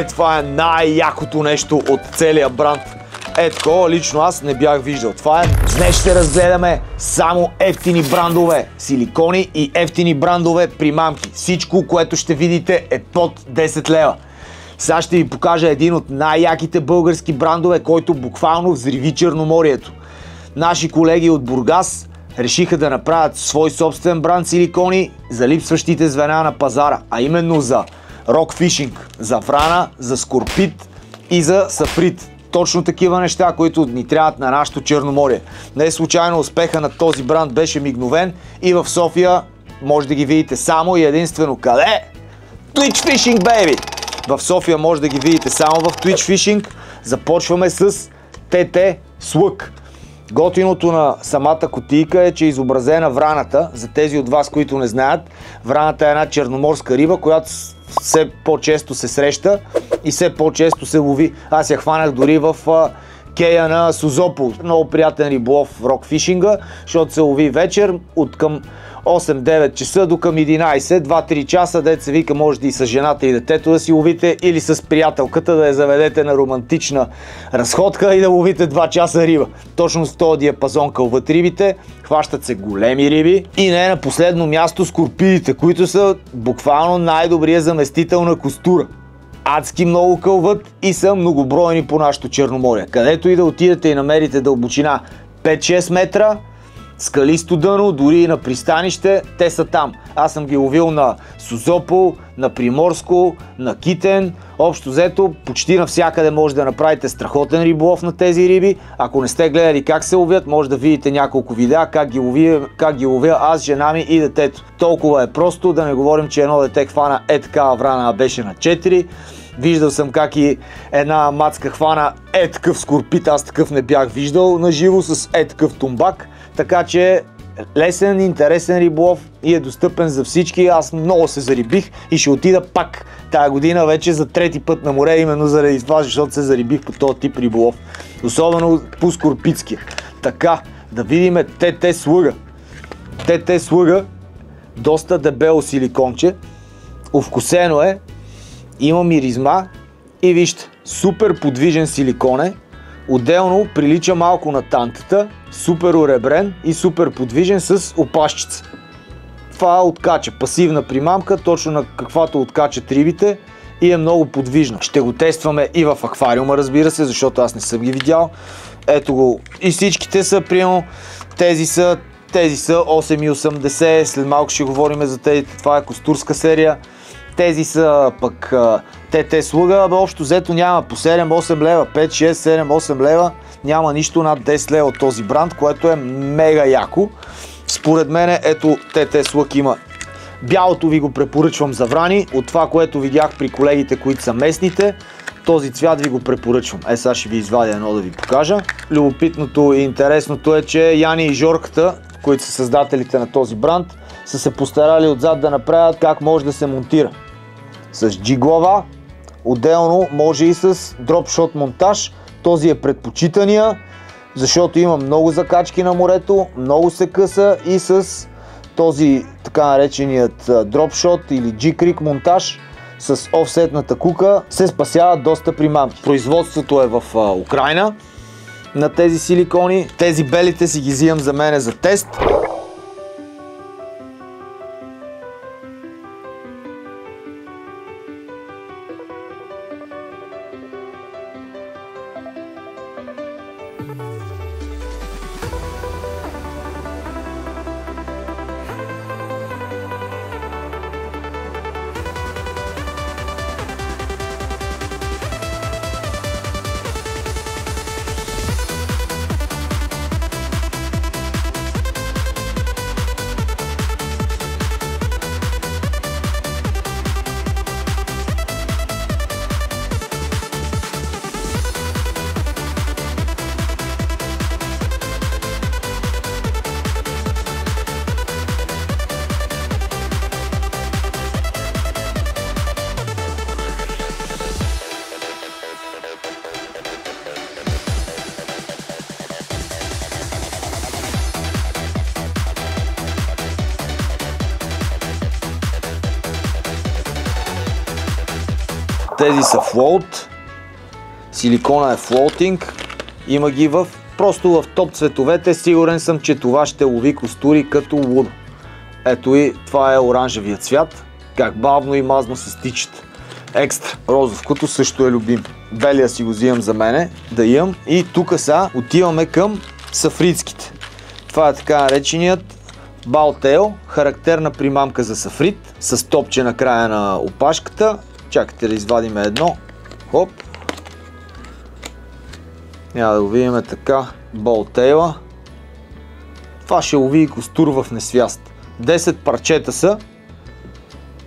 Това е най-якото нещо от целия бранд. Такова лично аз не бях виждал. Това е. Днес ще разгледаме само ефтини брандове силикони и ефтини брандове примамки. Всичко, което ще видите е под 10 лева. Сега ще ви покажа един от най-яките български брандове, който буквално взриви Черноморието. Наши колеги от Бургас решиха да направят свой собствен бранд силикони за липсващите звена на пазара, а именно за Rockfishing, за Врана, за Скорпит и за Сафрит. Точно такива неща, които ни трябват на нашето Черноморие. Не случайно успеха на този бранд беше мигновен и в София може да ги видите само и единствено къде? Twitch Fishing, baby! В София може да ги видите само в Twitch Fishing. Започваме с ТТ Слъг. Готиното на самата кутийка е, че е изобразена враната. За тези от вас, които не знаят, враната е една черноморска риба, която все по-често се среща и все по-често се лови. Аз я хванах дори в кея на Созопол. Много приятен риболов в рокфишинга, защото се лови вечер от към 8-9 часа до към 11, 2-3 часа, дет се вика, можете и с жената и детето да си ловите или с приятелката да я заведете на романтична разходка и да ловите 2 часа риба. Точно с този диапазон кълват рибите, хващат се големи риби и не на последно място скорпидите, които са буквално най-добрият заместител на костура. Адски много кълват и са многобройни по нашото Черноморие. Където и да отидете и намерите дълбочина 5-6 метра, скалисто дъно, дори и на пристанище, те са там. Аз съм ги ловил на Созопол, на Приморско, на Китен. Общо взето, почти навсякъде може да направите страхотен риболов на тези риби. Ако не сте гледали как се ловят, може да видите няколко видеа как ги ловя аз, жена ми и детето. Толкова е просто, да не говорим, че едно дете хвана такава врана, а беше на 4. Виждал съм как и една мацка хвана такъв скорпит, аз такъв не бях виждал наживо с такъв тумбак. Така че лесен, интересен риболов и е достъпен за всички. Аз много се зарибих и ще отида пак тая година вече за трети път на море, именно заради това, защото се зарибих по този тип риболов. Особено по скорпитския. Така, да видим ТТ Слъга. ТТ Слъга, доста дебело силиконче, овкусено е, има миризма и вижте, супер подвижен силикон е. Отделно прилича малко на тантата, супер оребрен и супер подвижен с опашчица. Това откача, пасивна примамка, точно на каквато откачат рибите и е много подвижна. Ще го тестваме и в аквариума, разбира се, защото аз не съм ги видял. Ето го. И всичките са, примерно, тези са 8,80, след малко ще говорим за тези, това е костурска серия. Тези са пък ТТ Слуга, общо взето няма по 7-8 лева, 5-6-7-8 лева, няма нищо над 10 лева от този бранд, което е мега яко. Според мен, ето ТТ Слуг има. Бялото ви го препоръчвам за врани, от това, което видях при колегите, които са местните, този цвят ви го препоръчвам. Сега ще ви извадя едно да ви покажа. Любопитното и интересното е, че Яни и Жорката, които са създателите на този бранд, са се постарали отзад да направят как може да се монтира. С G-глава, отделно може и с дропшот монтаж. Този е предпочитания, защото има много закачки на морето, много се къса и с този така нареченият дропшот или G-крик монтаж с офсетната кука се спасяват доста примамки. Производството е в Украйна на тези силикони. Тези белите си ги взимам за мене за тест. Тези са флоут. Силикона е флоутинг. Има ги просто в топ цветовете. Сигурен съм, че това ще лови костури като лудо. Ето и това е оранжевия цвят. Как бавно и мазно се стичат. Екстра. Розовкото също е любим. Белия си го взимам за мене да имам. И тук сега отиваме към сафритските. Това е така нареченият Балтейл, характерна примамка за сафрит, с топче на края на опашката. Чакайте да извадим едно. Хоп. Няма да го видим така. Балтейла. Това ще лови и костур в несвяст. 10 парчета са.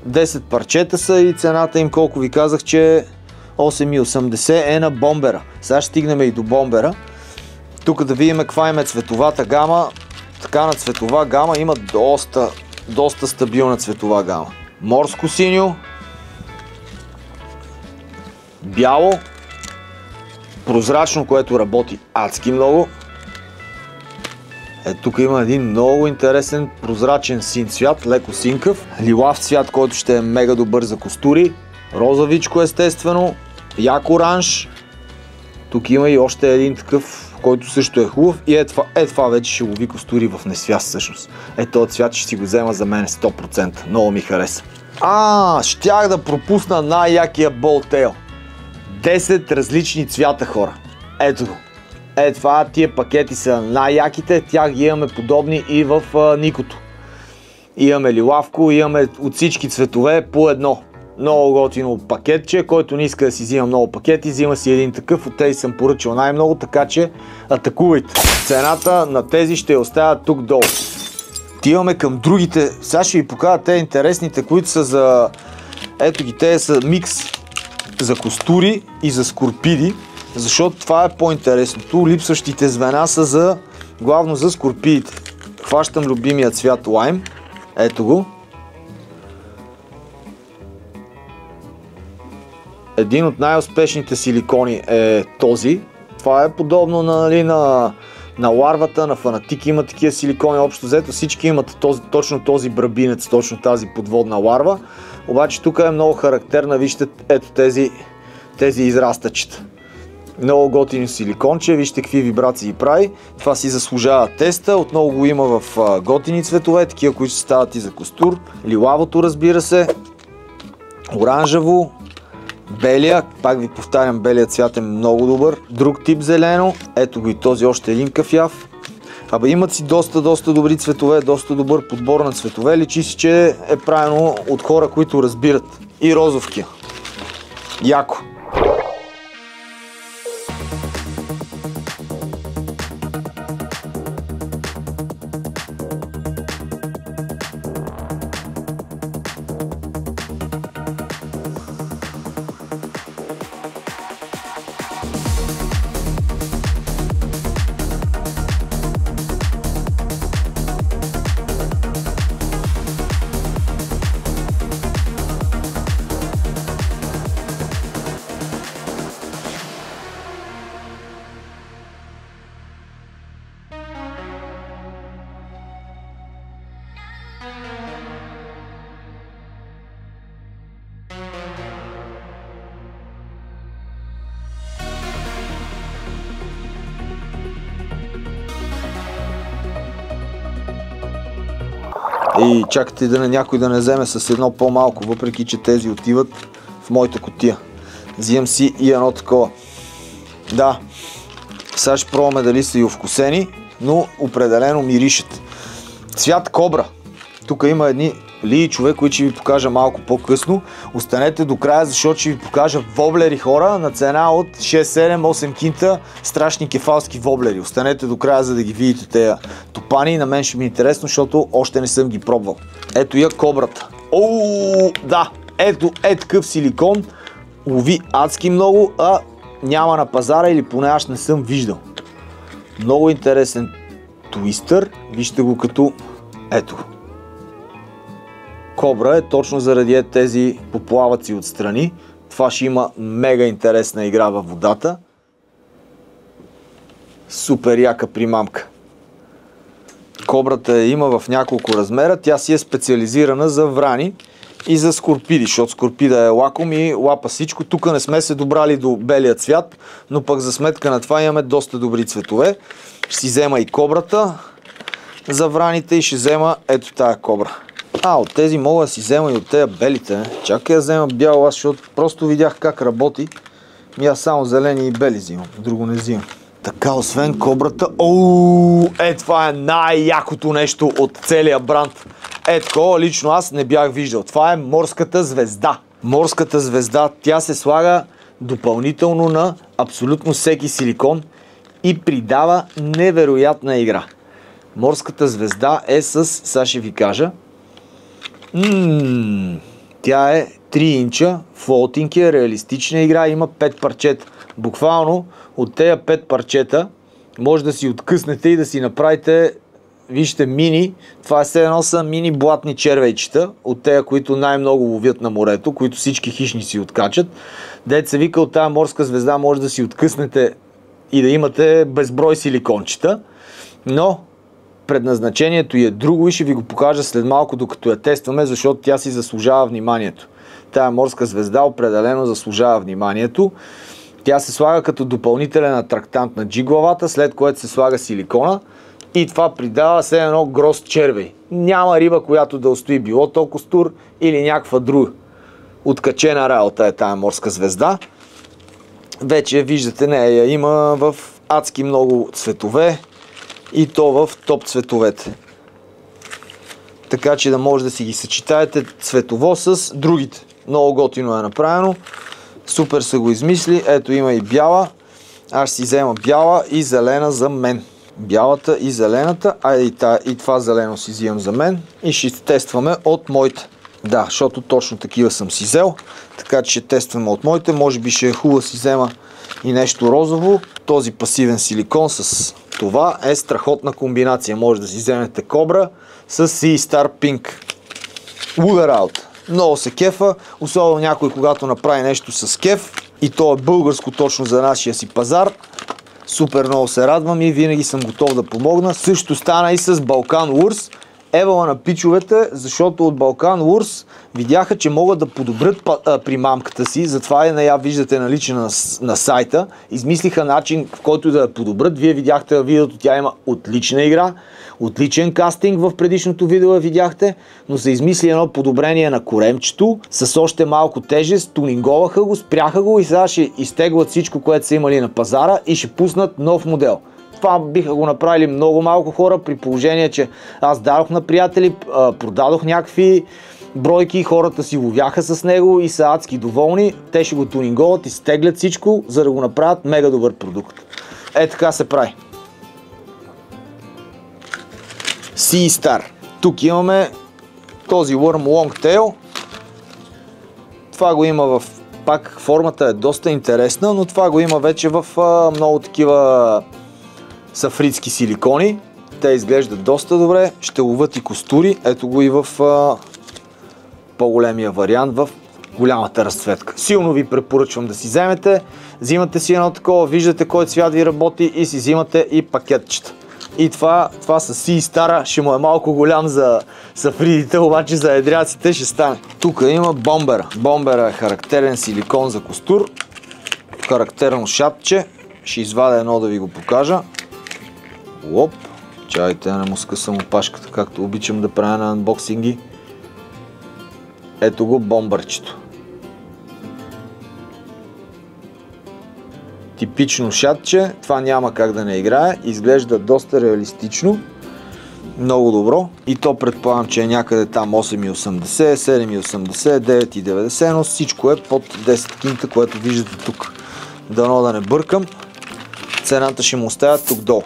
10 парчета са и цената им, колко ви казах, че е 8,80 е на бомбера. Сега ще стигнем и до бомбера. Тук да видим каква им е цветовата гама. Така на цветова гама има доста стабилна цветова гама. Морско синьо, бяло, прозрачно, което работи адски много. Тук има един много интересен прозрачен син цвят, леко синкъв. Лилав цвят, който ще е мега добър за костури. Розовичко естествено, як оранж. Тук има и още един такъв, който също е хубав. И това вече ще лови костури в несвяст всъщност. Този цвят ще си го взема за мен 100%. Много ми хареса. Щях да пропусна най-якия Болтейл. 10 различни цвята, хора. Ето го. Това, тия пакети са най-яките. Тях ги имаме подобни и в Никото. Имаме лилавко, имаме от всички цветове по едно. Много готино пакетче, който не иска да си взима много пакети, взима си един такъв. От тези съм поръчал най-много, така че атакувайте. Цената на тези ще я оставя тук долу. Отиваме към другите. Сега ще ви покажа те интересните, които са за... Ето ги, те са микс за костури и за скорпиди, защото това е по-интересното. Липсващите звена са главно за скорпидите. Хващам любимия цвят лайм. Ето го. Един от най-успешните силикони е този. Това е подобно на ларвата, на фанатики има такива силикони. Общо взето всички имат точно този брабинец, точно тази подводна ларва. Обаче тук е много характерна, вижте, ето тези израстъчета. Много готини силиконче, вижте какви вибрации прави. Това си заслужава теста, отново го има в готини цветове, такива, които се стават и за костур. Лилавото, разбира се, оранжево, белия, пак ви повтарям, белия цвят е много добър. Друг тип зелено, ето го и този още един кафяв. Имат си доста добри цветове, доста добър подбор на цветове. Личи си, че е правено от хора, които разбират. И розовки. Яко. И чакайте някой да не вземе с едно по-малко, въпреки че тези отиват в моята кутия. Взимам си и едно такова. Да, сега ще пробваме дали са и овкусени, но определено миришат. Цвят кобра. Тук има едни личове, които ще ви покажа малко по-късно. Останете до края, защото ще ви покажа воблери, хора, на цена от 6, 7, 8 кинта. Страшни кефалски воблери. Останете до края, за да ги видите тези топани. На мен ще ми е интересно, защото още не съм ги пробвал. Ето я кобрата. Да, ето такъв силикон. Лови адски много, а няма на пазара, или поне аз не съм виждал. Много интересен твистър. Вижте го като... Ето го. Кобра е точно заради тези поплавъци отстрани. Това ще има мега интересна игра във водата. Супер яка примамка. Кобрата има в няколко размера. Тя си е специализирана за врани и за скорпиди, защото скорпида е лаком и лапа всичко. Тук не сме се добрали до белия цвят, но пък за сметка на това имаме доста добри цветове. Ще си взема и кобрата за враните и ще взема ето тая кобра. От тези мога да си взема и от тези белите. Чакай да взема бял аз, защото просто видях как работи. Аз само зелени и бели взимам, друго не взимам. Така, освен кобрата, това е най-якото нещо от целия бранд. Такова лично аз не бях виждал. Това е морската звезда. Морската звезда, тя се слага допълнително на абсолютно всеки силикон и придава невероятна игра. Морската звезда е сега ще ви кажа, тя е 3 инча, флоутинг е, реалистична игра, има 5 парчета. Буквално от тези 5 парчета може да си откъснете и да си направите, вижте, мини, това е все едно са мини блатни червейчета, от тези, които най-много ловят на морето, които всички хищници откачат. Дет се вика, от тази морска звезда може да си откъснете и да имате безброй силикончета, но предназначението ѝ е друго и ще ви го покажа след малко, докато я тестваме, защото тя си заслужава вниманието. Тая морска звезда определено заслужава вниманието. Тя се слага като допълнителен атрактант на G-главата, след което се слага силикона и това придава все едно грозд червей. Няма риба, която да устои, било то костур или някаква друга. Откачена работа е тая морска звезда. Вече виждате, нея има в адски много цветове и то в топ цветовете. Така че да може да си ги съчетаете цветово с другите. Много готино е направено. Супер са го измисли. Ето има и бяла. Аз ще си взема бяла и зелена за мен. Бялата и зелената. И това зелено си взимам за мен. И ще тестваме от моите. Да, защото точно такива съм си взел. Така че ще тестваме от моите. Може би ще е хубаво си взема и нещо розово. Този пасивен силикон с това е страхотна комбинация. Може да си вземете кобра с Sea Star Pink. Луда работа. Много се кефа, особено някой когато направи нещо с кеф и то е българско точно за нашия си пазар. Супер много се радвам и винаги съм готов да помогна. Също стана и с Balkan Wars. Евала на пичовете, защото от Balkan Wars видяха, че могат да подобрят примамката си, затова не я виждате налична на сайта. Измислиха начин, в който да я подобрят. Вие видяхте във видеото, тя има отлична игра, отличен кастинг в предишното видео я видяхте, но са измисли едно подобрение на коремчето с още малко тежест, тунинговаха го, спряха го и сега ще изтеглят всичко, което са имали на пазара и ще пуснат нов модел. Това биха го направили много малко хора, при положение, че аз дадох на приятели, продадох някакви бройки, хората си ловяха с него и са адски доволни. Те ще го тунинговат и стеглят всичко, за да го направят мега добър продукт. Така се прави. Sea Star. Тук имаме този Worm Longtail. Това го има в пак, формата е доста интересна, но това го има вече в много такива сафритски силикони. Те изглеждат доста добре. Ще ловят и костури. Ето го и в по-големия вариант, в голямата разцветка. Силно ви препоръчвам да си вземете. Взимате си едно такова, виждате кой цвят ви работи и си взимате и пакетчета. И това с Sea Star ще му е малко голям за сафридите, обаче за едряците ще стане. Тук има бомбера. Бомбера е характерен силикон за костур. Характерно шапче. Ще извадя едно да ви го покажа. Лоп. Чайте да не му скъсам опашката, както обичам да правя на анбоксинги. Ето го бомбърчето. Типично шатче, това няма как да не играе, изглежда доста реалистично, много добро и то предполагам, че е някъде там 8,80, 7,80, 9,90, но всичко е под 10 кинта, което виждате тук. Дано да не бъркам, цената ще му оставя тук долу.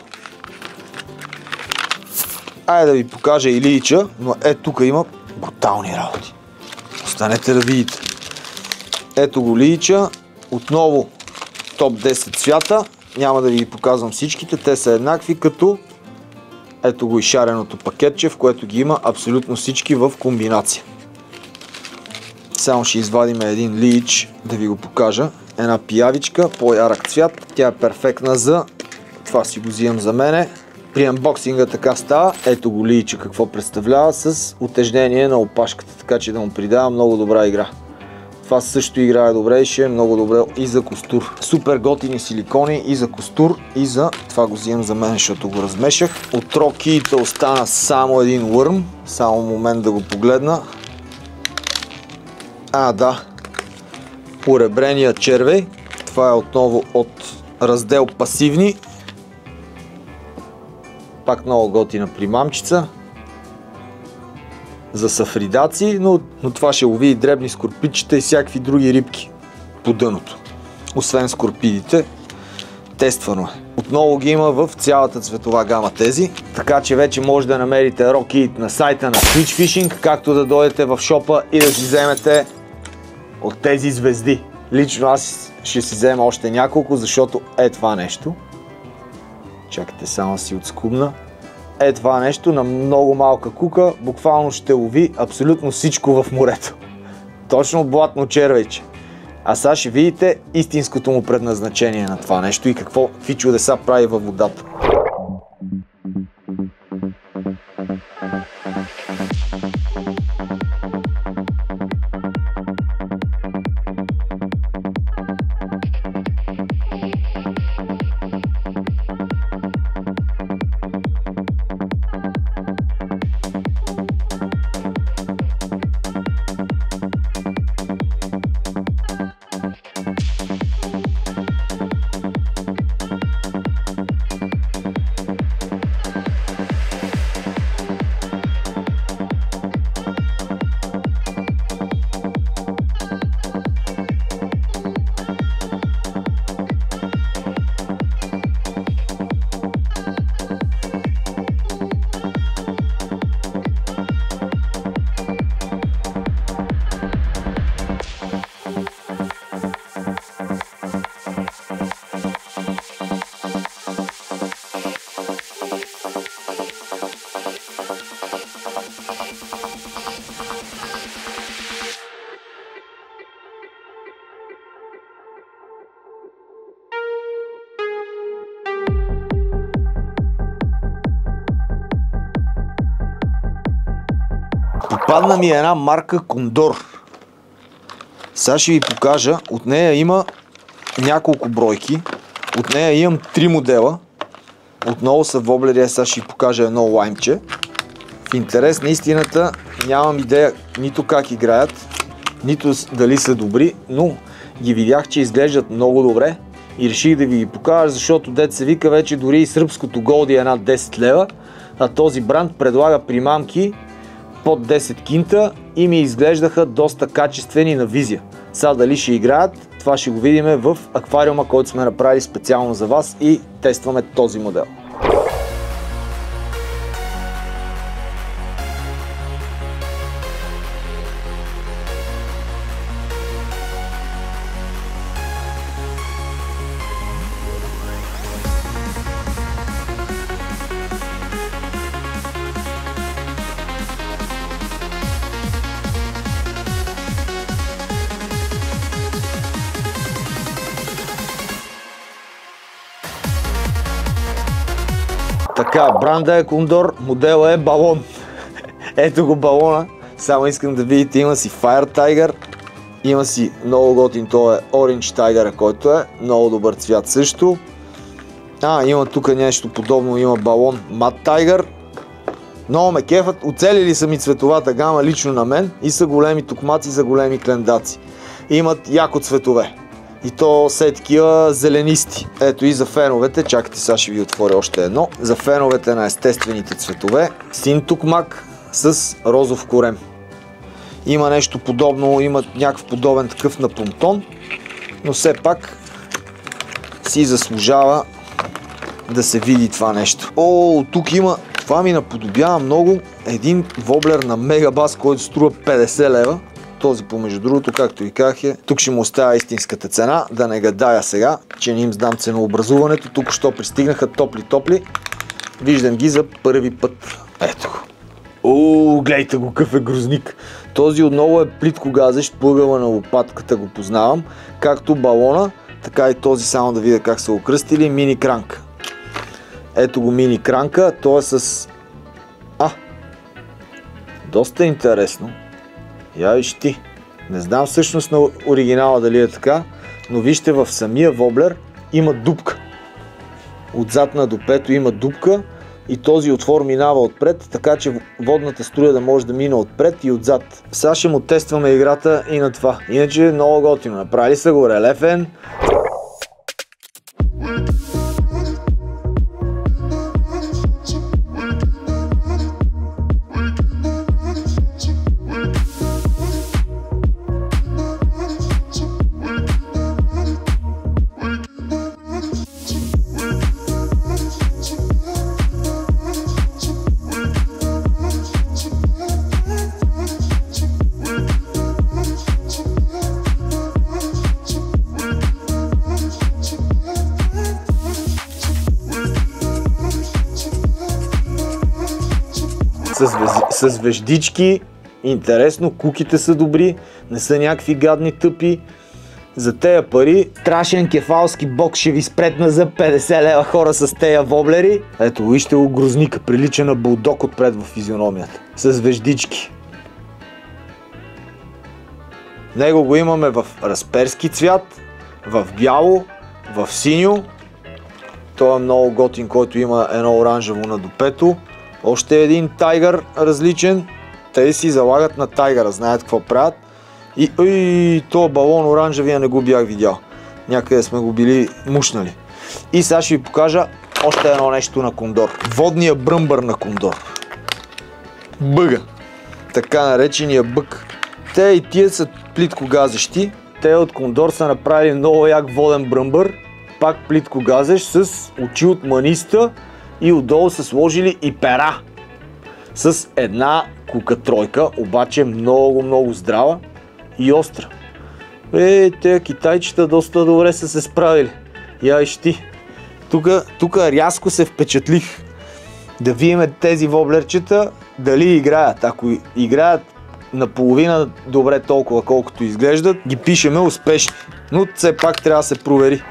Айде да ви покажа и лича, но тук има брутални работи. Останете да видите. Ето го лича, отново топ 10 цвята, няма да ви ги показвам всичките, те са еднакви, като ето го и шареното пакетче, в което ги има абсолютно всички в комбинация. Само ще извадим един лич да ви го покажа. Една пиявичка, по-ярък цвят, тя е перфектна за, това си го взимам за мене, При анбоксинга така става. Ето го личи какво представлява с утежнение на опашката, така че да му придава много добра игра. Това също играе добре и ще е много добре и за костур. Супер готини силикони и за костур, и за... Това го взимам за мен, защото го размешах. От рокиите остана само един върм. Само момент да го погледна. Да. Уребрения червей. Това е отново от раздел пасивни. Пак много готина примамчица. За сафридаци, но това ще лови и дребни скорпичета и всякакви други рибки по дъното. Освен скорпидите, тествано е. Отново ги има в цялата цветова гама тези, така че вече може да намерите Rockit на сайта на Switch Fishing, както да дойдете в шопа и да си вземете от тези звезди. Лично аз ще си взема още няколко, защото е това нещо. Чакайте само си отскубна. Е това нещо на много малка кука буквално ще лови абсолютно всичко в морето. Точно блатно червейче. А сега ще видите истинското му предназначение на това нещо и какви чудеса прави във водата. Попадна ми една марка Кондор. Сега ще ви покажа. От нея има няколко бройки. От нея имам 3 модела. Отново са воблери. Сега ще ви покажа едно лаймче. В интерес на истината нямам идея нито как играят, нито дали са добри, но ги видях, че изглеждат много добре и реших да ви ги покажа, защото дет се вика вече дори и сръбското голди е над 10 лева, а този бранд предлага примамки под 10 кинта и ми изглеждаха доста качествени на визия. Сега дали ще играят, това ще го видим в аквариума, който сме направили специално за вас и тестваме този модел. Така, бранда е Кондор, модела е балон. Ето го балона, само искам да видите, има си Fire Tiger, има си много готин, то е Orange Tiger, който е много добър цвят също. Има тук нещо подобно, има балон Matte Tiger. Много ме кефат, оцелили са ми цветовата гама лично на мен и са големи токмаци за големи клендаци. Имат яко цветове. И то са такива зеленисти. Ето и за феновете, чакайте, сега ще ви отворя още едно. За феновете на естествените цветове, син токмак с розов корем. Има нещо подобно, има някакъв подобен такъв на понтон, но все пак си заслужава да се види това нещо. Тук има, това ми наподобява много един воблер на Мегабас, който струва 50 лева. Този, помежду другото, както ви казах, тук ще му оставя истинската цена, да не гадая сега, че не им сдам ценообразуването. Тук що пристигнаха топли. Виждам ги за първи път. Ето го. Гледайте го, какъв е грозник. Този отново е плитко газещ, плъгъла на лопатката го познавам. Както балона, така и този, само да видя как са окръстили, мини кранк. Ето го мини кранка, то е с... доста интересно. Я виж ти. Не знам всъщност на оригинала дали е така, но вижте, в самия воблер има дупка. Отзад на допето има дупка и този отвор минава отпред, така че водната струя да може да мине отпред и отзад. Сега ще му тестваме играта и на това. Иначе много готино. Направили са го релефен. С веждички, интересно, куките са добри, не са някакви гадни тъпи. За тея пари, страшен кефалски бокс ще ви спретна за 50 лева, хора, с тея воблери. Ето, вижте го грозника, прилича на булдог отпред в физиономията. С веждички. Него го имаме в разперски цвят, в бяло, в синьо. Той е много готин, който има едно оранжево на допето. Още един тайгър различен. Те си залагат на тайгъра, знаят какво правят. И този балон оранжевия не го бях видял. Някъде сме го били мушнали. И сега ще ви покажа още едно нещо на кондор. Водния бръмбър на кондор. Бъга. Така наречения бък. Те и тия са плитко газещи. Те от кондор са направили много як воден бръмбър. Пак плитко газещ с очи от маниста. И отдолу са сложили и пера с една кука-тройка, обаче много здрава и остра. Те китайчета доста добре са се справили. Я виж ти. Тук рязко се впечатлих да видим тези воблерчета дали играят. Ако играят наполовина добре толкова колкото изглеждат, ги пишеме успешни. Но все пак трябва да се провери.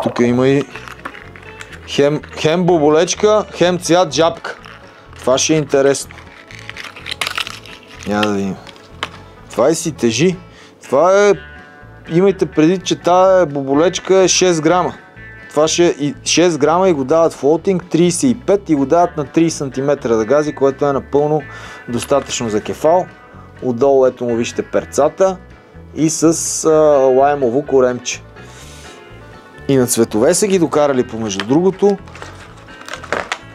Тук има и хем боболечка, хем цвят жабка. Това ще е интересно. Няма да видим. Това и си тежи. Това е... Имайте предвид, че тази боболечка е 6 грама. Това ще е 6 грама и го дават флоутинг, 35 и го дават на 3 см да гази, което е напълно достатъчно за кефал. Отдолу ето му вижте перцата и с лаймово коремче. И на цветове са ги докарали помежду другото.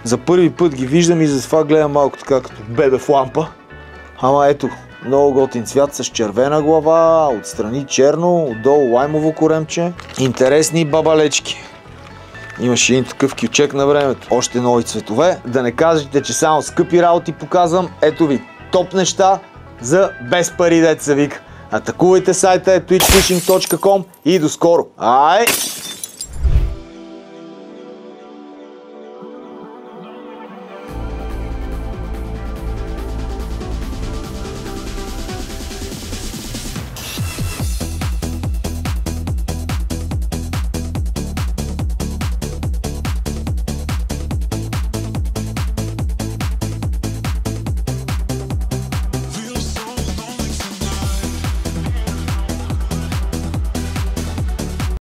За първи път ги виждам и затова гледам малко така като бебе в лампа. Ама ето, много готин цвят с червена глава, отстрани черно, отдолу лаймово коремче. Интересни бабалечки. Имаше един такъв кючек на времето. Още нови цветове. Да не кажете, че само скъпи работи показвам. Ето ви, топ неща за без пари, деца вика. Атакувайте сайта twitchfishing.com и до скоро. Ай!